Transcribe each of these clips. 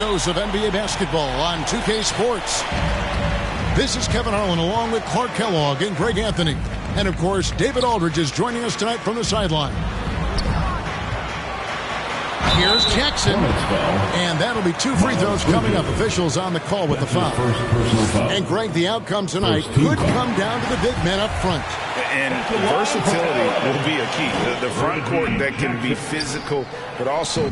Of NBA basketball on 2K Sports. This is Kevin Harlan along with Clark Kellogg and Greg Anthony. And of course, David Aldridge is joining us tonight from the sideline. Here's Jackson. And that'll be 2 free throws coming up. Officials on the call with the foul. And Greg, the outcome tonight could come down to the big men up front. And versatility will be a key. The front court that can be physical, but also...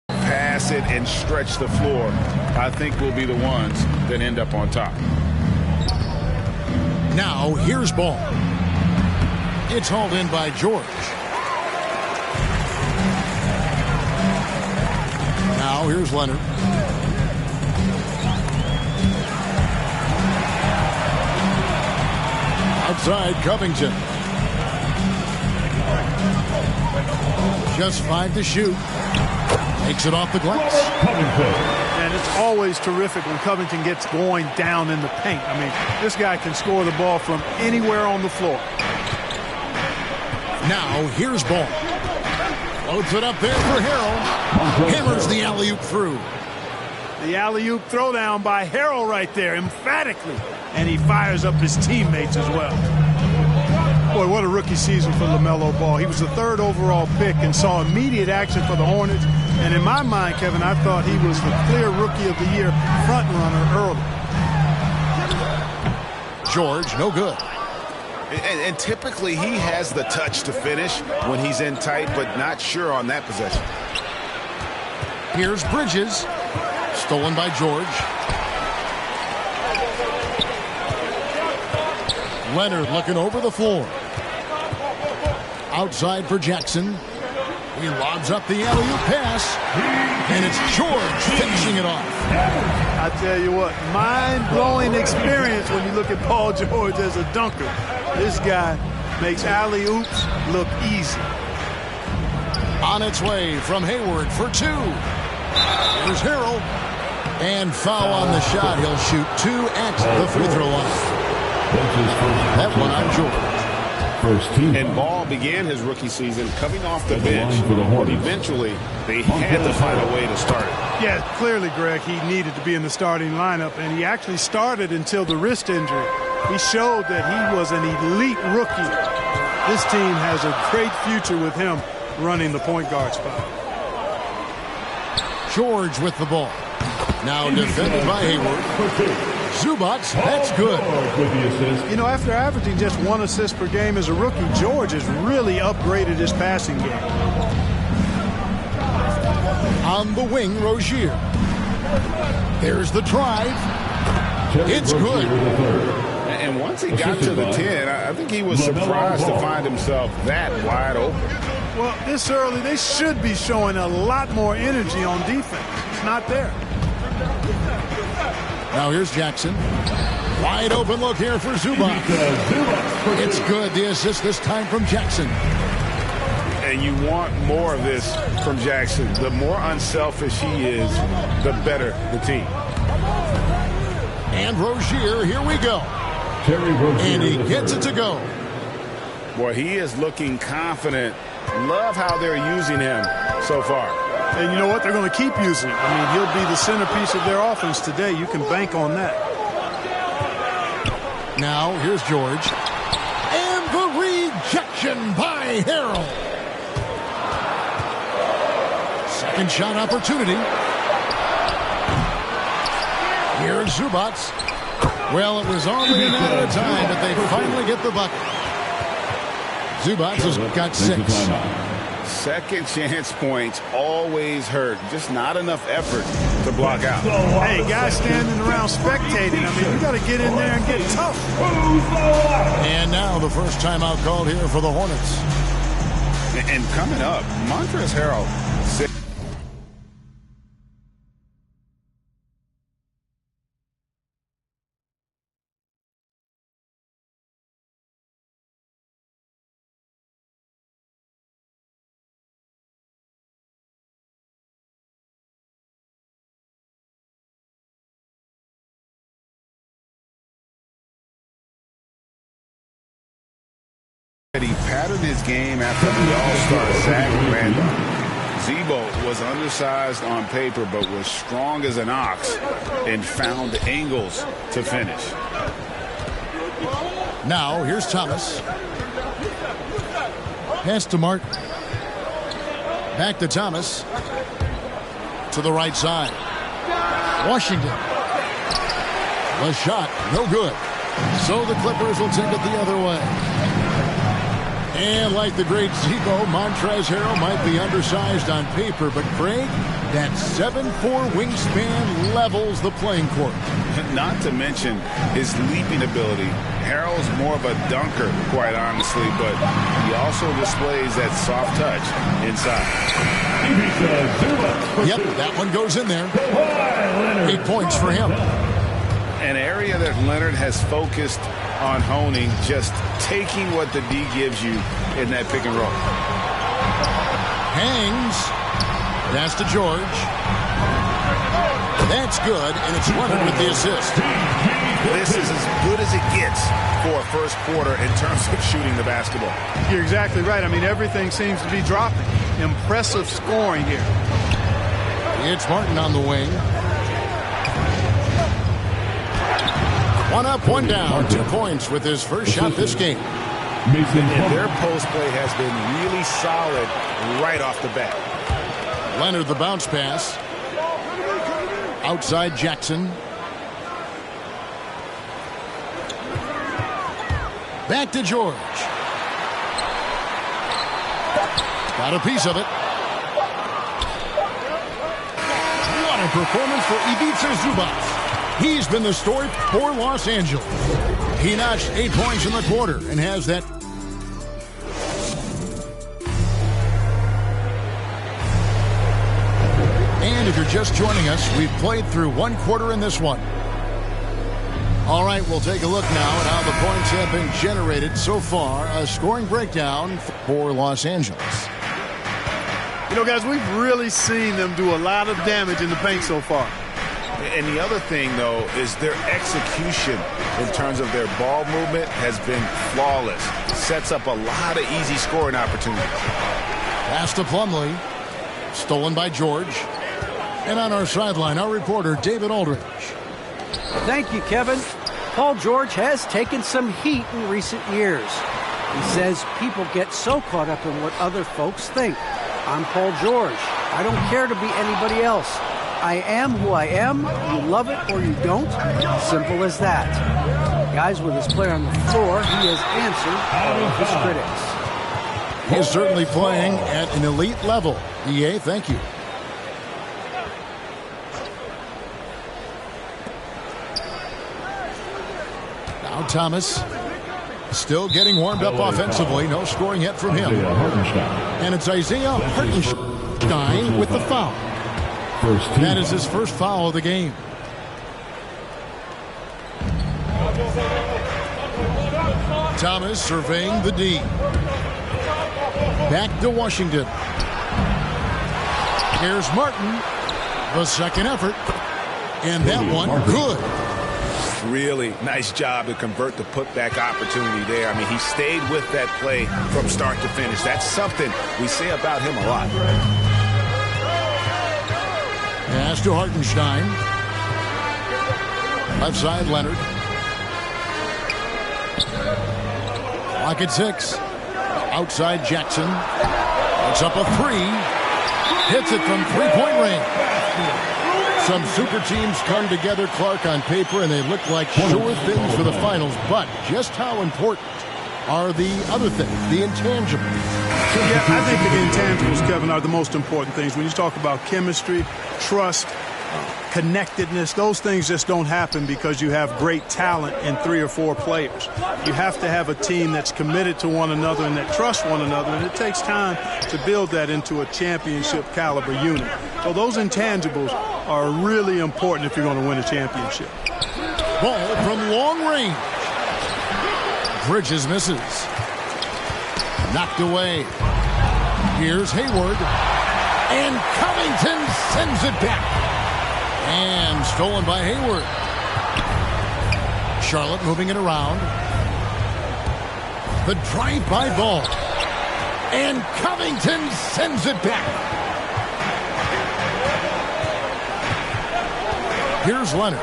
pass it and stretch the floor, I think will be the ones that end up on top. Now, here's ball. It's hauled in by George. Now, here's Leonard. Outside, Covington. Just 5 to shoot. Takes it off the glass. And it's always terrific when Covington gets going down in the paint. I mean, this guy can score the ball from anywhere on the floor. Now, here's ball. Loads it up there for Harrell. Hammers the alley-oop through. The alley-oop throwdown by Harrell right there, emphatically. And he fires up his teammates as well. Boy, what a rookie season for LaMelo Ball. He was the 3rd overall pick and saw immediate action for the Hornets. And in my mind, Kevin, I thought he was the clear Rookie of the Year front runner early. George, no good. And typically he has the touch to finish when he's in tight, but not sure on that possession. Here's Bridges. Stolen by George. Leonard looking over the floor. Outside for Jackson. He lobs up the alley-oop pass. And it's George finishing it off. I tell you what, mind-blowing experience when you look at Paul George as a dunker. This guy makes alley-oops look easy. On its way from Hayward for 2. Here's Harrell. And foul on the shot. He'll shoot 2 at the free throw line. That one on George. And Ball began his rookie season coming off the bench, but eventually they had to find a way to start it. Yeah, clearly, Greg, he needed to be in the starting lineup, and he actually started until the wrist injury. He showed that he was an elite rookie. This team has a great future with him running the point guard spot. George with the ball. Now defended by Hayward. Zubac, that's good. You know, after averaging just 1 assist per game as a rookie, George has really upgraded his passing game. On the wing, Rozier. There's the drive. It's good. And once he got to the 10, I think he was surprised to find himself that wide open. Well, this early, they should be showing a lot more energy on defense. It's not there. Now here's Jackson. Wide open look here for Zubac. It's good. The assist this time from Jackson. And you want more of this from Jackson. The more unselfish he is, the better the team. And Rozier, here we go. And he gets it to go. Boy, he is looking confident. Love how they're using him so far. And you know what? They're going to keep using him. I mean, he'll be the centerpiece of their offense today. You can bank on that. Now, here's George. And the rejection by Harrell. Second shot opportunity. Here's Zubats. Well, it was only a matter of time, but they finally get the bucket. Zubats has got 6. Second chance points always hurt. Just not enough effort to block out. Hey, guys standing around spectating. I mean, you got to get in there and get tough. And now the first timeout called here for the Hornets. And coming up, Montrezl Harrell. He patterned his game after the All-Star Zach Randolph. Zebo was undersized on paper, but was strong as an ox and found angles to finish. Now, here's Thomas. Pass to Martin. Back to Thomas. To the right side. Washington. The shot, no good. So the Clippers will take it the other way. And like the great Zebo, Montrezl Harrell might be undersized on paper, but Craig, that 7'4" wingspan levels the playing court. Not to mention his leaping ability. Harrell's more of a dunker, quite honestly, but he also displays that soft touch inside. Yep, that one goes in there. 8 points for him. An area that Leonard has focused on honing, just taking what the D gives you in that pick and roll. Hangs. Pass to George. That's good, and it's Leonard with the assist. This is as good as it gets for a first quarter in terms of shooting the basketball. You're exactly right. I mean, everything seems to be dropping. Impressive scoring here. It's Martin on the wing. 1 up, 1 down. 2 points with his first shot this game. And their post play has been really solid right off the bat. Leonard the bounce pass. Outside Jackson. Back to George. Got a piece of it. What a performance for Ivica Zubats. He's been the story for Los Angeles. He notched 8 points in the quarter and has that. And if you're just joining us, we've played through 1 quarter in this one. All right, we'll take a look now at how the points have been generated so far. A scoring breakdown for Los Angeles. You know, guys, we've really seen them do a lot of damage in the paint so far. And the other thing, though, is their execution in terms of their ball movement has been flawless. Sets up a lot of easy scoring opportunities. Pass to Plumlee. Stolen by George. And on our sideline, our reporter, David Aldridge. Thank you, Kevin. Paul George has taken some heat in recent years. He says people get so caught up in what other folks think. I'm Paul George. I don't care to be anybody else. I am who I am. You love it or you don't. Simple as that. Guys, with his play on the floor, he has answered all of his critics. He is certainly playing at an elite level. EA, thank you. Now Thomas still getting warmed up offensively. No scoring yet from him. And it's Isaiah Hartenstein with the foul. That is his first foul of the game. Thomas surveying the D. Back to Washington. Here's Martin. The second effort. And that one good. really nice job to convert the putback opportunity there. I mean, he stayed with that play from start to finish. That's something we say about him a lot. Pass to Hartenstein. Left side, Leonard. Clock at 6. Outside, Jackson. Puts up a 3. Hits it from three-point range. Some super teams come together, Clark, on paper, and they look like sure things for the finals. But just how important are the other things, the intangibles? Yeah, I think the intangibles, Kevin, are the most important things. When you talk about chemistry, trust, connectedness, those things just don't happen because you have great talent in 3 or 4 players. You have to have a team that's committed to one another and that trusts one another, and it takes time to build that into a championship caliber unit. So those intangibles are really important if you're going to win a championship. Ball from long range. Bridges misses. Knocked away. Here's Hayward. And Covington sends it back. And stolen by Hayward. Charlotte moving it around. The drive-by ball. And Covington sends it back. Here's Leonard.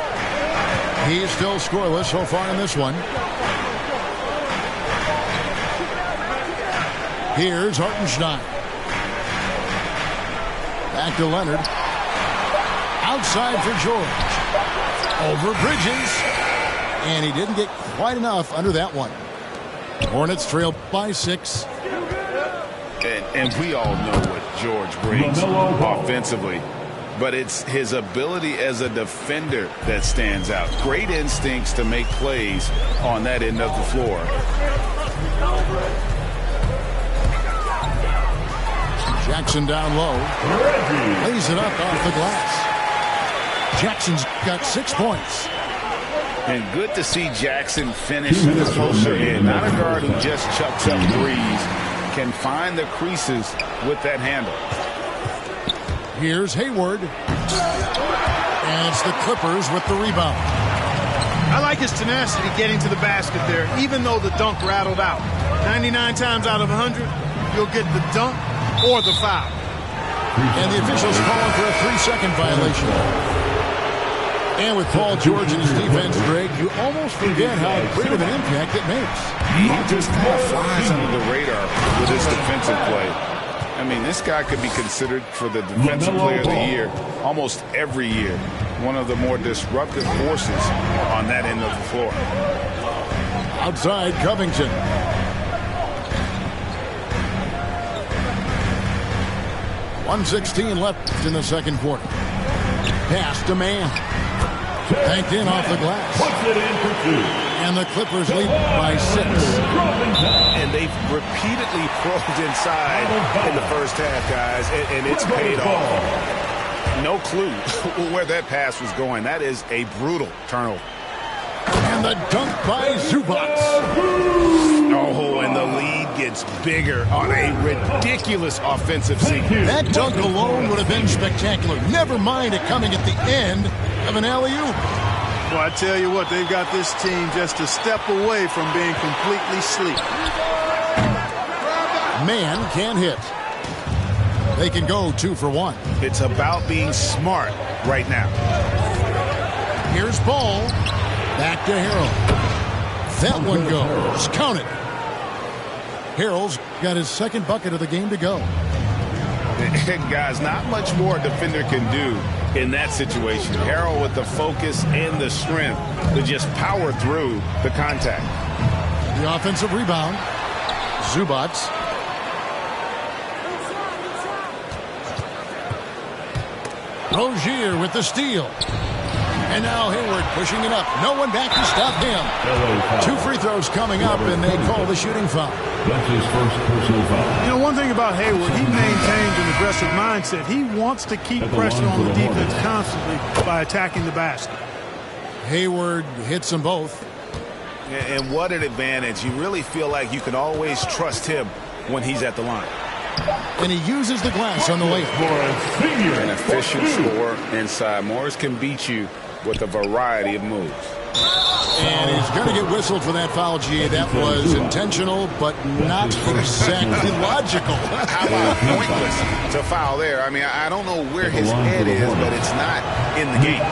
He's still scoreless so far in this one. Here's Hartenstein. Back to Leonard. Outside for George. Over Bridges. And he didn't get quite enough under that one. Hornets trail by 6. And we all know what George brings offensively. But it's his ability as a defender that stands out. Great instincts to make plays on that end of the floor. Jackson down low. Lays it up off the glass. Jackson's got 6 points. And good to see Jackson finish closer in. Not a guard who just chucks up threes. Can find the creases with that handle. Here's Hayward. And it's the Clippers with the rebound. I like his tenacity getting to the basket there, even though the dunk rattled out. 99 times out of 100, you'll get the dunk or the foul. And the officials calling for a 3-second violation. And with Paul George and his defense, Greg, you almost forget how great of an impact it makes. He just kind of flies under the radar with his defensive play. I mean, this guy could be considered for the Defensive Player of the Year almost every year. One of the more disruptive forces on that end of the floor. Outside, Covington. .116 left in the second quarter. Pass to Mann. Banked in off the glass. And the Clippers lead by 6. And they've repeatedly probed inside in the first half, guys, and it's paid off. No clue where that pass was going. That is a brutal turnover. And the dunk by Zubac. Oh, and the lead gets bigger on a ridiculous offensive sequence. That dunk alone would have been spectacular. Never mind it coming at the end of an alley-oop. Well, I tell you what, they've got this team just a step away from being completely asleep. Man can't hit. They can go 2 for 1. It's about being smart right now. Here's Ball. Back to Harrell. That one goes. Count it. Harrell's got his second bucket of the game to go. Guys, not much more a defender can do in that situation. Harrell with the focus and the strength to just power through the contact. The offensive rebound. Zubac. Rozier with the steal. And now Hayward pushing it up. No one back to stop him. 2 free throws coming up, and they call the shooting foul. That's his first personal foul. You know, one thing about Hayward, he maintains an aggressive mindset. He wants to keep pressure on the defense constantly by attacking the basket. Hayward hits them both. And what an advantage. You really feel like you can always trust him when he's at the line. And he uses the glass on the layup. An efficient scorer inside. Morris can beat you with a variety of moves. And he's going to get whistled for that foul, G. That was intentional, but not exactly logical. How about pointless to foul there? I mean, I don't know where his head is, but it's not in the game.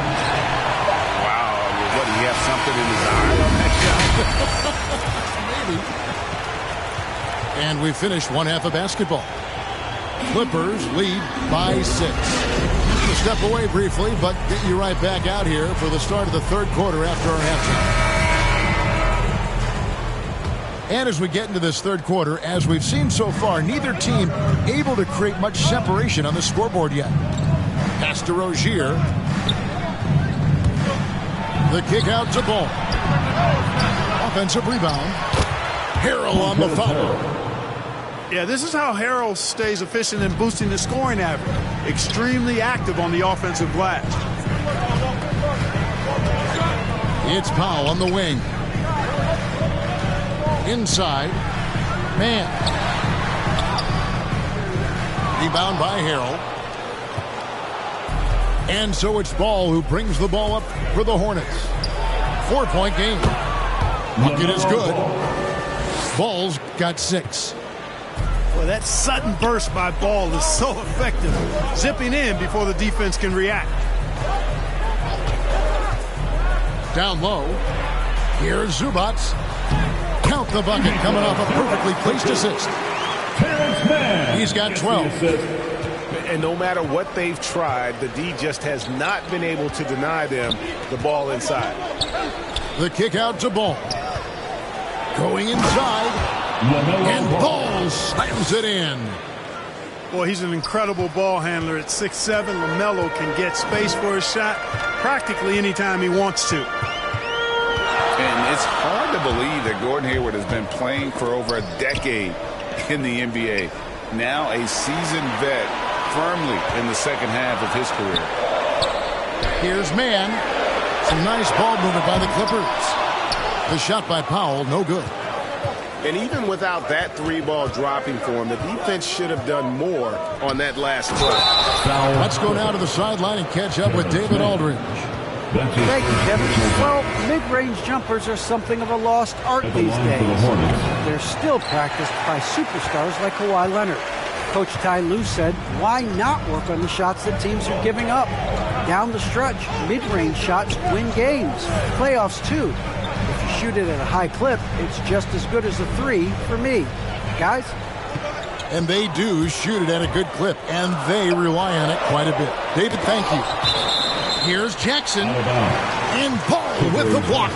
Wow, what, do you have something in his eye on that shot? Maybe. And we finished one half of basketball. Clippers lead by 6. We'll step away briefly, but get you right back out here for the start of the third quarter after our halftime. And as we get into this third quarter, as we've seen so far, neither team able to create much separation on the scoreboard yet. Pass to Rozier. The kick out to Ball. Offensive rebound. Harrell on the foul. Yeah, this is how Harrell stays efficient in boosting the scoring average. Extremely active on the offensive glass. It's Powell on the wing. Inside. Man. Rebound by Harrell. And so it's Ball who brings the ball up for the Hornets. 4-point game. Bucket is good. Ball's got 6. Well, that sudden burst by Ball is so effective. Zipping in before the defense can react. Down low. Here's Zubats. Count the bucket coming off a perfectly placed assist. He's got 12. And no matter what they've tried, the D just has not been able to deny them the ball inside. The kick out to Ball. Going inside. And Ball slams it in. Boy, he's an incredible ball handler at 6'7". LaMelo can get space for his shot practically anytime he wants to. And it's hard to believe that Gordon Hayward has been playing for over a decade in the NBA. Now a seasoned vet firmly in the second half of his career. Here's Mann. Some nice ball movement by the Clippers. The shot by Powell, no good. And even without that 3-ball dropping for him, the defense should have done more on that last play. Let's go down to the sideline and catch up with David Aldridge. Thank you, Kevin. Well, mid-range jumpers are something of a lost art these days. They're still practiced by superstars like Kawhi Leonard. Coach Ty Lue said, why not work on the shots that teams are giving up? Down the stretch, mid-range shots win games. Playoffs, too. If you shoot it at a high clip, it's just as good as a 3 for me. Guys? And they do shoot it at a good clip, and they rely on it quite a bit. David, thank you. Here's Jackson. And Ball with the block.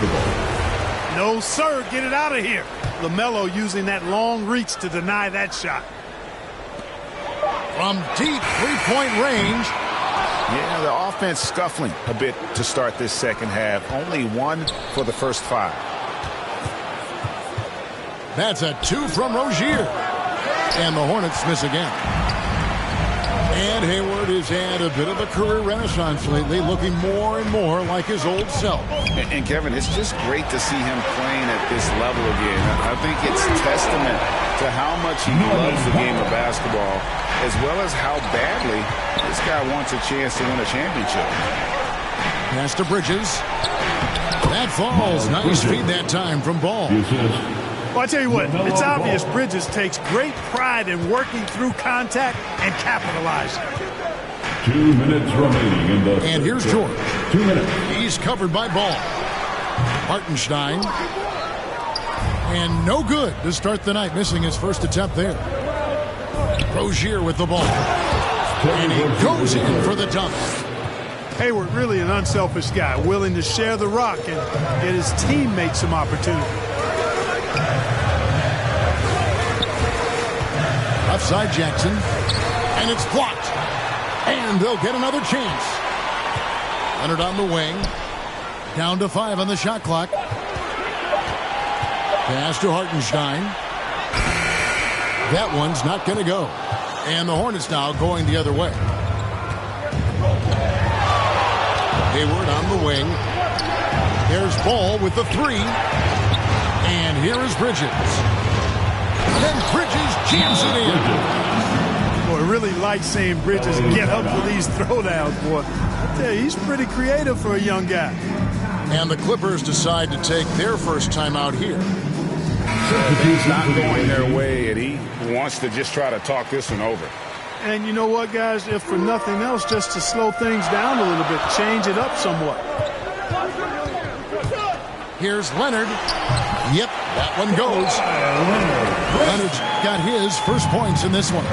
No, sir. Get it out of here. LaMelo using that long reach to deny that shot. From deep three-point range. Yeah, the offense scuffling a bit to start this second half. Only 1 for the first 5. That's a 2 from Rozier. And the Hornets miss again. And Hayward has had a bit of a career renaissance lately, looking more and more like his old self. And Kevin, it's just great to see him playing at this level again. I think it's testament to how much he loves the game of basketball, as well as how badly this guy wants a chance to win a championship. Pass to Bridges. That falls. Nice feed that time from Ball. Well, I tell you what, it's obvious Bridges takes great pride in working through contact and capitalizing. 2 minutes remaining in the And here's George. 2 minutes. He's covered by Ball. Hartenstein. And no good to start the night, missing his first attempt there. Rozier with the ball. And he goes in for the dunk. Hayward really an unselfish guy, willing to share the rock and get his teammates some opportunity. Offside Jackson. And it's blocked. And they'll get another chance. Leonard on the wing. Down to 5 on the shot clock. Pass to Hartenstein. That one's not going to go. And the Hornets now going the other way. Hayward on the wing. There's Ball with the 3. And here is Bridges. Then Bridges jams it in. Boy, I really like seeing Bridges get up for these throwdowns, boy. I tell you, he's pretty creative for a young guy. And the Clippers decide to take their first time out here. Things not going their way, and he wants to just try to talk this one over. And you know what, guys? If for nothing else, just to slow things down a little bit, change it up somewhat. Here's Leonard. Yep, that one goes. Leonard's got his first points in this one.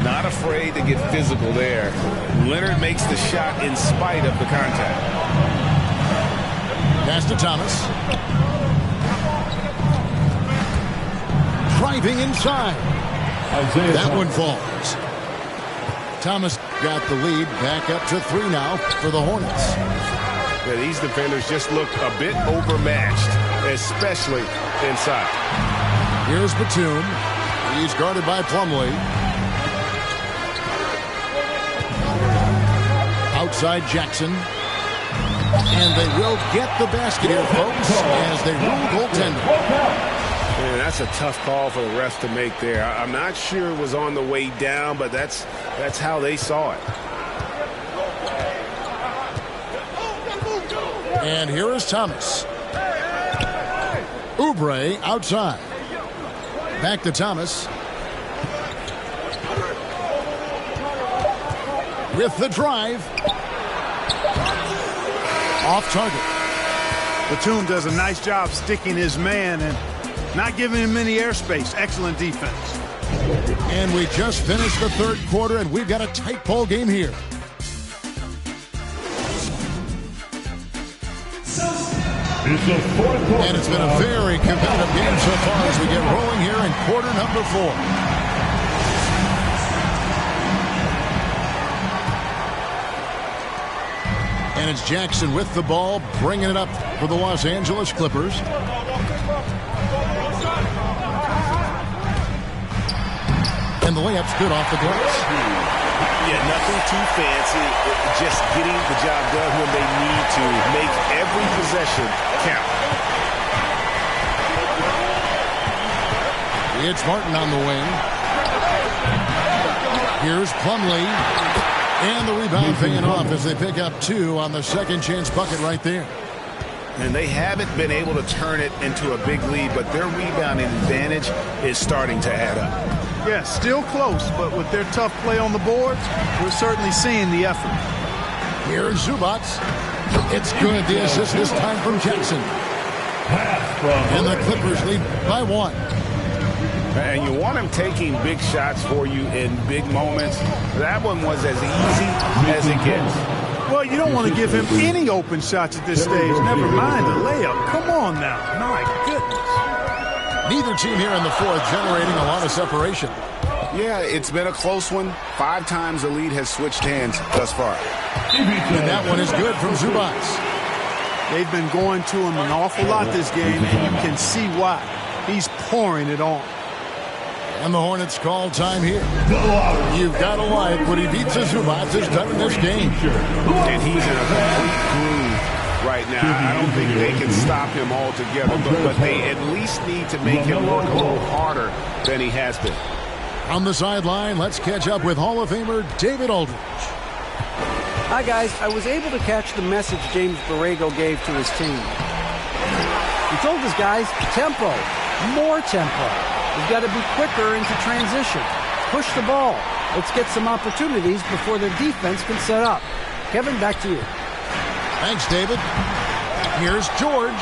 Not afraid to get physical there. Leonard makes the shot in spite of the contact. Pass to Thomas. Driving inside. That one falls. Thomas got the lead back up to 3 now for the Hornets. Yeah, these defenders just look a bit overmatched, especially inside. Here's Batum. He's guarded by Plumlee. Outside Jackson. And they will get the basket here, folks, as they rule goaltending. Man, that's a tough call for the refs to make there. I'm not sure it was on the way down, but that's how they saw it. And here is Thomas. Oubre outside. Back to Thomas. With the drive. Off target. Batum does a nice job sticking his man and not giving him any airspace. Excellent defense. And we just finished the third quarter, and we've got a tight ball game here. And it's been a very competitive game so far as we get rolling here in quarter number 4. And it's Jackson with the ball, bringing it up for the Los Angeles Clippers. And the layup's good off the glass. Yeah, nothing too fancy. Just getting the job done when they need to. Make every possession count. It's Martin on the wing. Here's Plumlee. And the rebound paying off as they pick up 2 on the second chance bucket right there. And they haven't been able to turn it into a big lead, but their rebounding advantage is starting to add up. Yeah, still close, but with their tough play on the boards, we're certainly seeing the effort. Here's Zubac. It's good. The assist this time from Jackson. And the Clippers lead by 1. And you want him taking big shots for you in big moments. That one was as easy as it gets. Well, you don't want to give him any open shots at this stage. Never mind the layup. Come on now. My goodness. Neither team here in the fourth generating a lot of separation. Yeah, it's been a close one. 5 times the lead has switched hands thus far. And that one is good from Zubac. They've been going to him an awful lot this game, and you can see why. He's pouring it on. And the Hornets call time here. You've got to like what he beats Zubac has done in this game. And he's in a complete groove right now. I don't think they can stop him altogether, but they at least need to make him work a little harder than he has been. On the sideline, let's catch up with Hall of Famer David Aldridge. Hi, guys. I was able to catch the message James Borrego gave to his team. He told his guys, tempo, more tempo. We've got to be quicker into transition. Push the ball. Let's get some opportunities before their defense can set up. Kevin, back to you. Thanks, David. Here's George.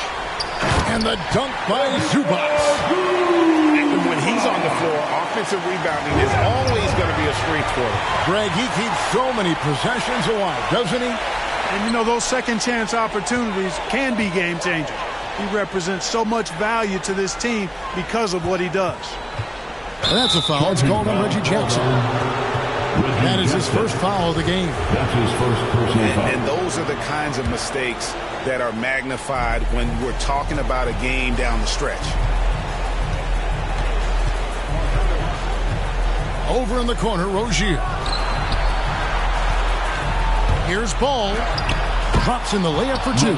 And the dunk by Zubac. And when he's on the floor, offensive rebounding is always going to be a strength for him. Greg, he keeps so many possessions alive, doesn't he? And, you know, those second-chance opportunities can be game changers. He represents so much value to this team because of what he does. And that's a foul. It's called on Reggie Jackson. That is his first foul of the game. That's his first personal foul. And those are the kinds of mistakes that are magnified when we're talking about a game down the stretch. Over in the corner, Rozier. Here's Ball. Drops in the layup for 2.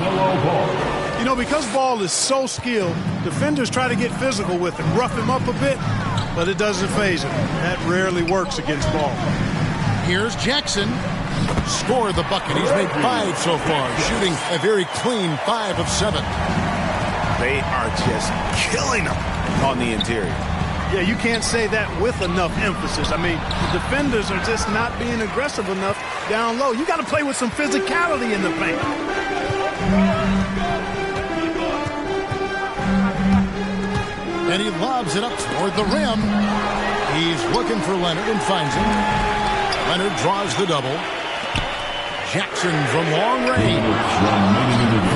You know, because Ball is so skilled, defenders try to get physical with him, rough him up a bit, but it doesn't faze him. That rarely works against Ball. Here's Jackson. scored the bucket. He's made 5 so far, shooting a very clean 5 of 7. They are just killing them on the interior. Yeah, you can't say that with enough emphasis. I mean, the defenders are just not being aggressive enough down low. You got to play with some physicality in the paint. And he lobs it up toward the rim. He's looking for Leonard and finds him. Leonard draws the double. Jackson from long range.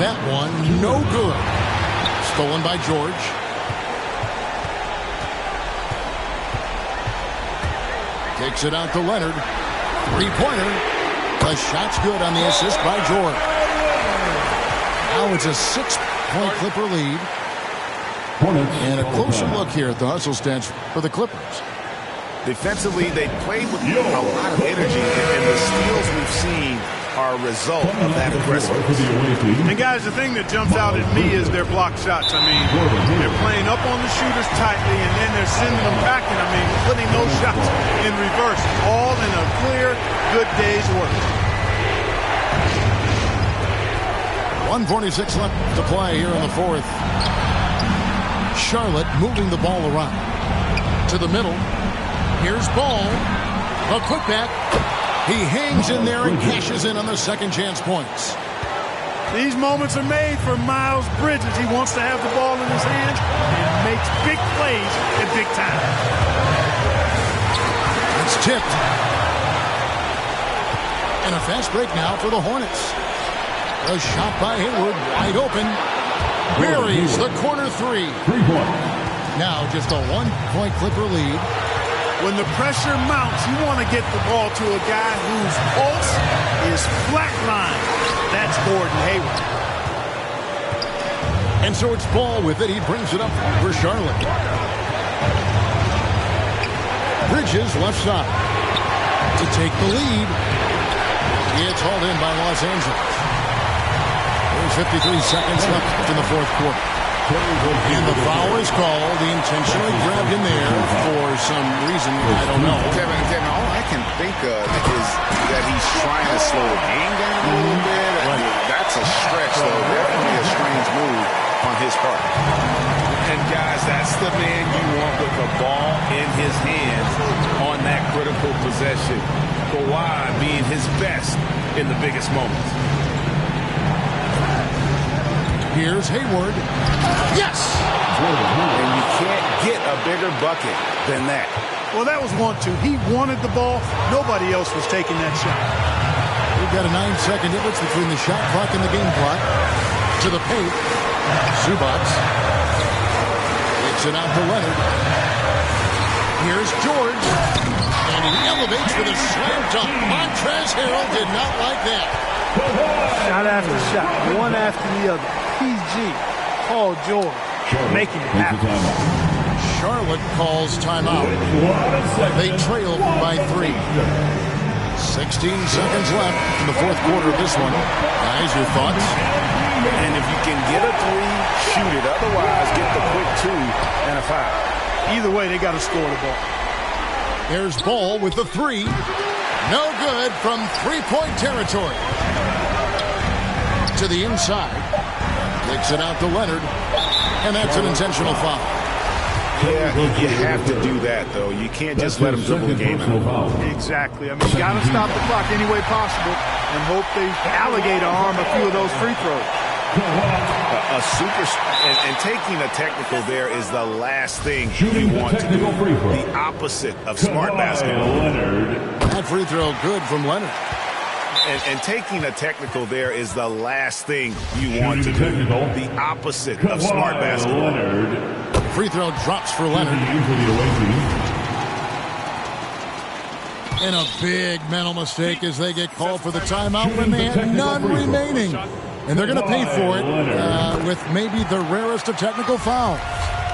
That one, no good. Stolen by George. Takes it out to Leonard. Three-pointer. The shot's good on the assist by George. Now it's a 6-point Clipper lead. And a closer look here at the hustle stats for the Clippers. Defensively, they played with a lot of energy, and the steals we've seen are a result of that aggressiveness. And guys, the thing that jumps out at me is their block shots. I mean, they're playing up on the shooters tightly, and then they're sending them packing. I mean, putting those shots in reverse, all in a clear, good day's work. 1:46 left to play here in the fourth. Charlotte moving the ball around to the middle. Here's Ball. A putback. He hangs in there and cashes in on the second chance points. These moments are made for Miles Bridges. He wants to have the ball in his hands and makes big plays at big time. It's tipped. And a fast break now for the Hornets. A shot by Hayward, wide open. Buries the corner three. Now just a 1-point Clipper lead. When the pressure mounts, you want to get the ball to a guy whose pulse is flatline. That's Gordon Hayward. And so it's Ball with it. He brings it up for Charlotte. Bridges left side to take the lead. It's hauled in by Los Angeles. There's 53 seconds left in the fourth quarter. And the foul is called. He intentionally grabbed him there for some reason. I don't know. Kevin, all I can think of is that he's trying to slow the game down a little bit. Right. That's a stretch, though. Definitely a strange move on his part. And, guys, that's the man you want with the ball in his hands on that critical possession. Kawhi being his best in the biggest moments. Here's Hayward. Yes! And you can't get a bigger bucket than that. Well, that was 1-2. He wanted the ball. Nobody else was taking that shot. We've got a 9-second difference between the shot clock and the game clock. To the paint. Zubac. Takes it out to Leonard. Here's George. And he elevates with a slam dunk. Montrezl Harrell did not like that. Shot after shot, one after the other. PG, Paul George, making it happen. Charlotte calls timeout. They trail by 3. 16 seconds left in the fourth quarter of this one. Guys, your thoughts? And if you can get a 3, shoot it. Otherwise, get the quick 2 and a foul. Either way, they got to score the ball. There's Ball with the 3. No good from 3-point territory. To the inside. Takes it out to Leonard. And that's an intentional foul. Yeah, you have to do that, though. You can't just let them dribble the game out. Exactly. I mean, you got to stop the clock any way possible and hope they alligator arm a few of those free throws. And taking a technical there is the last thing you want to do. The opposite of smart basketball. That free throw good from Leonard. And taking a technical there is the last thing you want to do. The opposite of smart basketball. Free throw drops for Leonard. And a big mental mistake as they get called for the timeout when they had none remaining. And they're going to pay for it with maybe the rarest of technical fouls.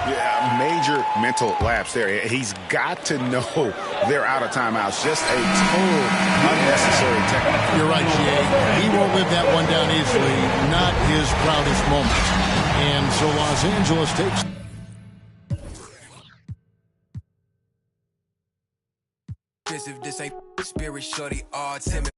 Yeah, major mental lapse there. He's got to know they're out of timeouts. Just a total unnecessary technical. You're right, G.A. He won't live that one down easily. Not his proudest moment. And so Los Angeles takes... If this ain't spirit, shorty, all timid.